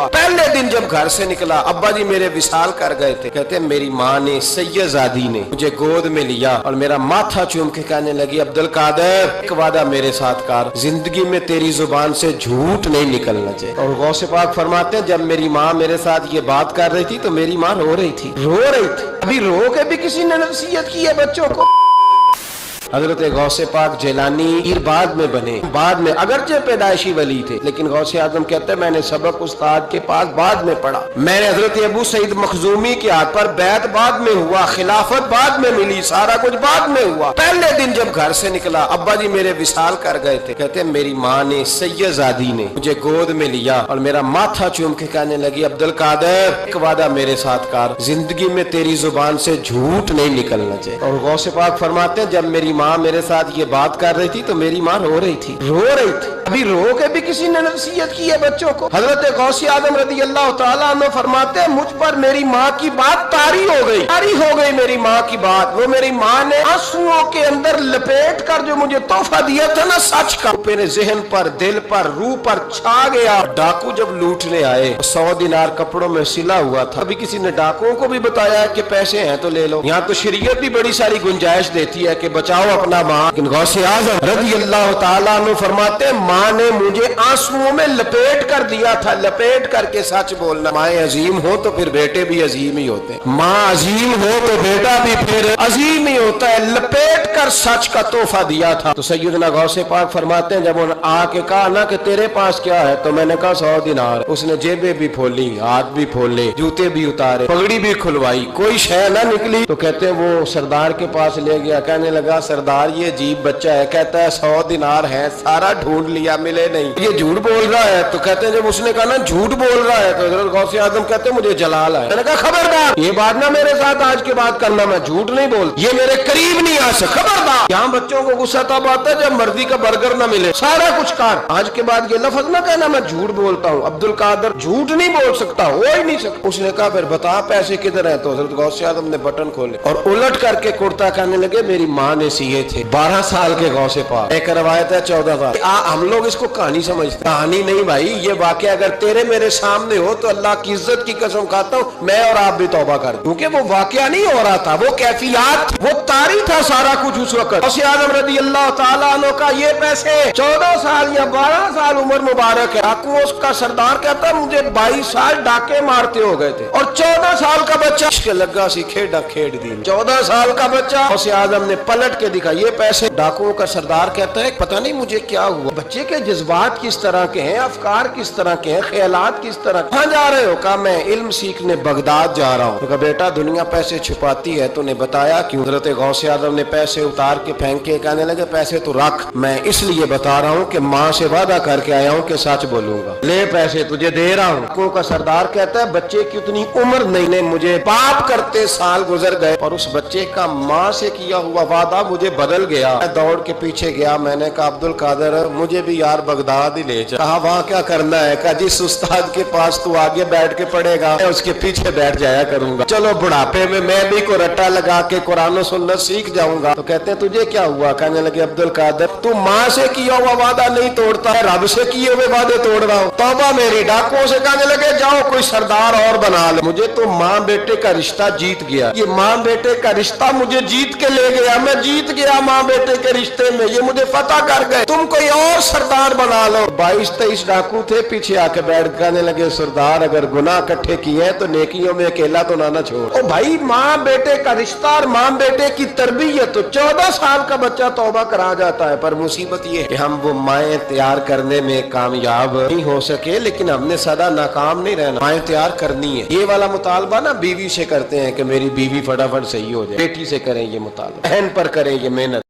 ہوا۔ پہلے دن جب گھر سے نکلا، ابا جی میرے وصال کر گئے تھے، کہتے ہیں میری ماں نے سیدزادی نے مجھے گود میں لیا اور میرا ماتھا چوم کے کہنے لگی عبدالقادر ایک وعدہ میرے ساتھ کر، زندگی میں تیری زبان سے جھوٹ نہیں نکلنا چاہیے۔ اور غوث پاک فرماتے ہیں جب میری ماں میرے ساتھ یہ بات کر رہی تھی تو میری ماں رو رہی تھی۔ ابھی رو کے بھی کسی نے نصیحت کی ہے بچوں کو۔ حضرت غوث پاک جیلانی پیر بعد میں بنے، بعد میں اگرچہ پیدائشی ولی تھے لیکن غوث اعظم کہتے ہیں میں نے سبق استاد کے پاس بعد میں پڑھا، میں نے حضرت ابو سعید مخزومی کے ہاتھ پر بیعت بعد میں ہوا، خلافت بعد میں ملی، سارا کچھ بعد میں ہوا۔ پہلے دن جب گھر سے نکلا، ابا جی میرے وصال کر گئے تھے، کہتے ہیں میری ماں نے سیدزادی نے مجھے گود میں لیا اور میرا ماتھا چوم کے کہنے لگی عبدالقادر ایک وعدہ میرے ساتھ کر، زندگی میں تیری زبان سے جھوٹ نہیں نکلنا چاہیے۔ اور غوث پاک فرماتے ہیں جب میری ماں میرے ساتھ یہ بات کر رہی تھی تو میری ماں رو رہی تھی۔ ابھی رو کے بھی کسی نے نصیحت کی ہے بچوں کو۔ حضرت غوث اعظم رضی اللہ تعالیٰ عنہ فرماتے ہیں مجھ پر میری ماں کی بات طاری ہو گئی میری ماں کی بات۔ وہ میری ماں نے آنسوؤں کے اندر لپیٹ کر جو مجھے تحفہ دیا تھا نا سچ کا، میرے ذہن پر، دل پر، روح پر چھا گیا۔ ڈاکو جب لوٹنے آئے 100 دینار کپڑوں میں سلا ہوا تھا، ابھی کسی نے ڈاکوؤں کو بھی بتایا کہ پیسے ہیں تو لے لو۔ یہاں تو شریعت بھی بڑی ساری گنجائش دیتی ہے کہ بچاؤ اپنا ماں، لیکن غوث اعظم رضی اللہ تعالیٰ عنہ فرماتے ہیں ماں نے مجھے آنسوؤں میں لپیٹ کر دیا تھا، لپیٹ کر کے سچ بولنا۔ ماں عظیم ہو تو پھر بیٹے بھی عظیم ہی ہوتے ہیں، ماں عظیم ہو تو بیٹا بھی پھر عظیم ہی ہوتا ہے۔ لپیٹ کر سچ کا تحفہ دیا تھا۔ تو سیدنا غوث پاک فرماتے ہیں جب انہوں نے آ کے کہا نا کہ تیرے پاس کیا ہے تو میں نے کہا 100 دینار۔ اس نے جیبیں بھی کھولی، ہاتھ بھی کھولے، جوتے بھی اتارے، پگڑی بھی کھلوائی، کوئی شے نہ نکلی۔ تو کہتے ہیں وہ سردار کے پاس لے گیا، کہنے لگا سردار یہ عجیب بچہ ہے، کہتا ہے 100 دینار ہے، سارا ڈھونڈ لیا ملے نہیں، یہ جھوٹ بول رہا ہے۔ تو کہتے ہیں جب اس نے کہا نا جھوٹ بول رہا ہے تو حضرت غوث اعظم کہتے ہیں مجھے جلال آیا۔ میں نے کہا خبردار یہ بات نہ میرے ساتھ آج کے بعد کرنا، میں جھوٹ نہیں بول، یہ میرے قریب نہیں آ سکتا، خبردار۔ یہاں بچوں کو غصہ تب آتا ہے جب مرضی کا برگر نہ ملے، سارا کچھ کر، آج کے بعد یہ لفظ نہ کہنا میں جھوٹ بولتا ہوں، عبدالقادر جھوٹ نہیں بول سکتا، ہو ہی نہیں سکتا۔ اس نے کہا پھر بتا پیسے کدھر ہیں؟ تو حضرت غوث اعظم نے بٹن کھولے اور الٹ کر کے کرتا کہنے لگے میری ماں نے سیے تھے۔ 12 سال کے غوث پاک، ایک روایت ہے 14 سال۔ ہم لوگ اس کو کہانی سمجھتے، کہانی نہیں بھائی، یہ واقعہ اگر تیرے میرے سامنے ہو تو اللہ کی عزت کی قسم کھاتا ہوں میں اور آپ بھی توبہ کر دیں، کیونکہ وہ واقعہ نہیں ہو رہا تھا، وہ کیفیات، وہ طاری تھا سارا کچھ اس وقت۔ غوث اعظم رضی اللہ تعالیٰ عنہ کا یہ پیسے 14 سال یا 12 سال عمر مبارک ہے، ڈاکو اس کا سردار کہتا ہے مجھے 22 سال ڈاکے مارتے ہو گئے تھے اور 14 سال کا بچہ عشق لگا سی کھیڑا کھیڑ دی، 14 سال کا بچہ۔ غوث اعظم نے پلٹ کے دکھا یہ پیسے، ڈاکوؤں کا سردار کہتا ہے پتہ نہیں مجھے کیا ہوا، بچے کے جذبات کس طرح کے ہیں، افکار کس طرح کے ہیں، خیالات کس طرح۔ کہاں جا رہے ہو؟ کہا میں علم سیکھنے بغداد جا رہا ہوں۔ کہا بیٹا دنیا پیسے چھپاتی ہے، تو نے بتایا کیوں؟ حضرت غوث اعظم نے پیسے اتار کے پھینکے، کہنے لگے پیسے تو رکھ، میں اس لیے بتا رہا ہوں کہ ماں سے وعدہ کر کے آیا ہوں کہ سچ بولوں گا، لے پیسے تجھے دے رہا ہوں۔ ڈاکوؤں کا سردار کہتا ہے بچے کی اتنی عمر نہیں، مجھے پاپ کرتے سال گزر گئے اور اس بچے کا ماں سے کیا ہوا وعدہ مجھے بدل گیا۔ میں دوڑ کے پیچھے گیا، میں نے کہا عبدالقادر مجھے بھی یار بغداد ہی لے جا۔ کہا وہاں کیا کرنا ہے؟ کہا جس استاد کے پاس تو آگے بیٹھ کے پڑھے گا میں اس کے پیچھے بیٹھ جایا کروں گا، چلو بڑھاپے میں بھی کو رٹا لگا کے قرآن و سنت سیکھ جاؤں گا۔ تو کہتے ہیں تجھے کیا ہوا؟ کہنے لگے عبدالقادر تو ماں سے کیا ہوا وعدہ نہیں توڑتا ہے، رب سے کیے ہوئے وعدے توڑ رہا ہوں، توبہ میری۔ ڈاکوؤں سے کہنے لگے جاؤ کوئی سردار اور بنا لے، مجھے تو ماں بیٹے کا رشتہ جیت گیا، یہ ماں بیٹے کا رشتہ مجھے جیت کے لے گیا، میں جیت گیا ماں بیٹے کے رشتے میں، یہ مجھے فتح کر گئے، تم کوئی اور سردار بنا لو۔ 22-23 ڈاکو تھے، پیچھے آ کے بیٹھ کہنے لگے سردار اگر گناہ اکٹھے کیے ہیں تو نیکیوں میں اکیلا تو نہ چھوڑ۔ او بھائی ماں بیٹے کا رشتہ اور ماں بیٹے کی تربیت، تو 14 سال کا بچہ توبہ کرا جاتا ہے، پر مصیبت یہ ہے کہ ہم وہ مائیں تیار کرنے میں کامیاب نہیں ہو سکے، لیکن ہم نے سدا ناکام نہیں رہنا، مائیں تیار کرنی ہے۔ یہ والا مطالبہ نا بیوی سے کرتے ہیں کہ میری بیوی فٹافٹ صحیح ہو جائے، بیٹی سے کریں یہ مطالبہ، بہن پر کریں یہ محنت۔